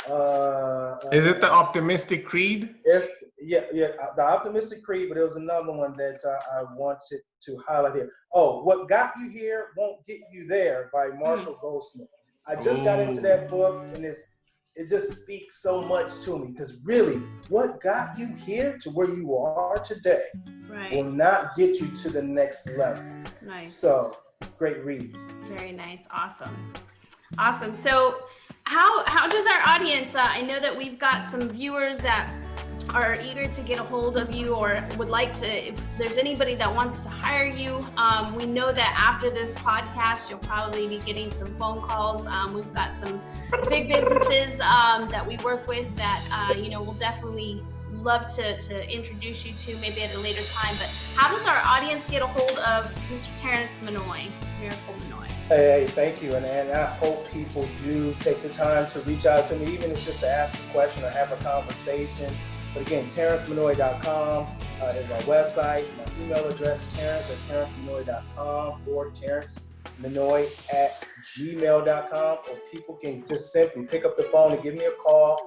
Is it the Optimistic Creed? The Optimistic Creed, but there was another one that I wanted to highlight here. Oh, What Got You Here Won't Get You There by Marshall Goldsmith. I just got into that book, and it just speaks so much to me, because really, what got you here to where you are today will not get you to the next level. Nice. So, great read. Very nice. Awesome. So, how does our audience, I know that we've got some viewers that are eager to get a hold of you or would like to, if there's anybody that wants to hire you, we know that after this podcast, you'll probably be getting some phone calls. We've got some big businesses that we work with that, we'll definitely love to introduce you to maybe at a later time. But how does our audience get a hold of Mr. Terrence Minoy, Miracle Minoy? Hey, thank you. And I hope people do take the time to reach out to me, even if it's just to ask a question or have a conversation. But again, TerrenceMinoy.com is my website. My email address, Terrence@TerrenceMinoy.com or TerrenceMinoy@gmail.com. Or people can just simply pick up the phone and give me a call.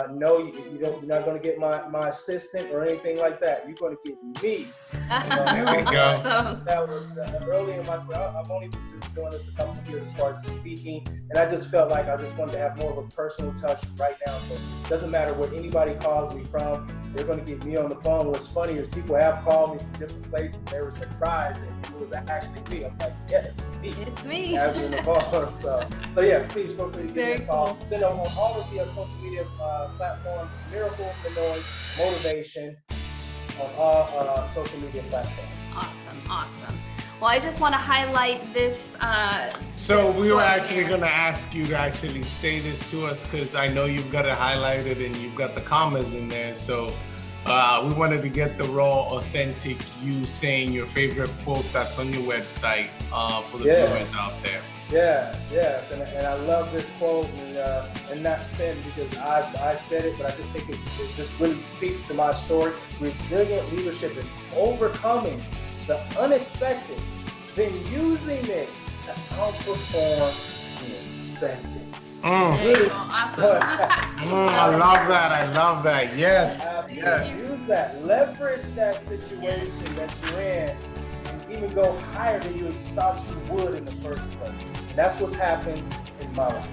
No, you're not going to get my assistant or anything like that. You're going to get me. There we go. That was early in my career. I've only been doing this a couple of years as far as speaking, and I just felt like I just wanted to have more of a personal touch right now. So it doesn't matter where anybody calls me from, they're going to get me on the phone. What's funny is people have called me from different places. They were surprised that it was actually me. I'm like, yes, it's me. It's me. Answering the phone. So yeah, please feel free to give me a call. Then on all of the social media platforms, Miracle Minoy Motivation on all social media platforms. Awesome. Well, I just want to highlight this. So we were actually going to ask you to actually say this to us, because I know you've got it highlighted and you've got the commas in there. So we wanted to get the raw, authentic you saying your favorite quote that's on your website for the viewers out there. Yes, and I love this quote, and not saying it because I said it, but I just think it just really speaks to my story. Resilient leadership is overcoming the unexpected, then using it to outperform the expected. Really? Awesome. I love that. Yes. Use that. Leverage that situation that you're in, and even go higher than you thought you would in the first place. And that's what's happened in my life.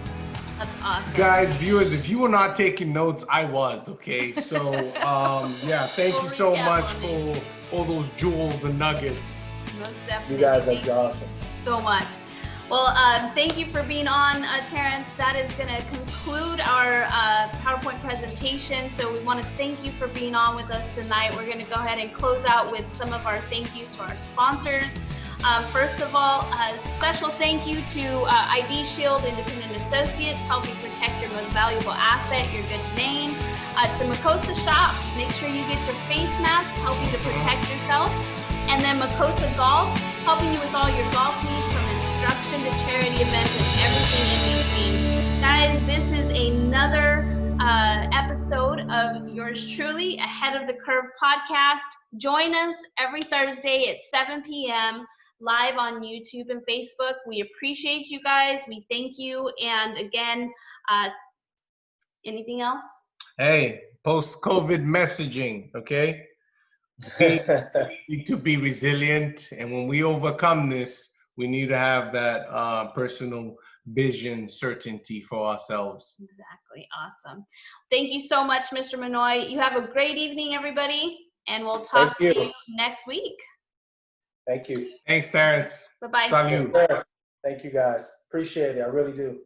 That's awesome. Guys, viewers, if you were not taking notes, I was, okay? So, thank you so much for all those jewels and nuggets. Most definitely. You guys are awesome. So much. Well, thank you for being on, Terrence. That is going to conclude our PowerPoint presentation. invitation. So we want to thank you for being on with us tonight. We're going to go ahead and close out with some of our thank yous to our sponsors. First of all, a special thank you to ID Shield Independent Associates, helping protect your most valuable asset, your good name. To Makosa Shops, make sure you get your face mask, helping to protect yourself. And then Makosa Golf, helping you with all your golf needs, from instruction to charity events and everything in between. Guys, this is another episode of yours truly, Ahead of the Curve podcast. Join us every Thursday at 7 p.m. live on YouTube and Facebook. We appreciate you guys. We thank you. And again, anything else? Hey, post-COVID messaging, okay? We need to be resilient, and when we overcome this, we need to have that personal vision, certainty for ourselves. Exactly. Awesome. Thank you so much, Mr. Manoy. You have a great evening, everybody, and we'll talk to you next week. Thank you. Thanks, Terrence. Bye-bye. Salut. Yes, sir. Thank you, guys. Appreciate it. I really do.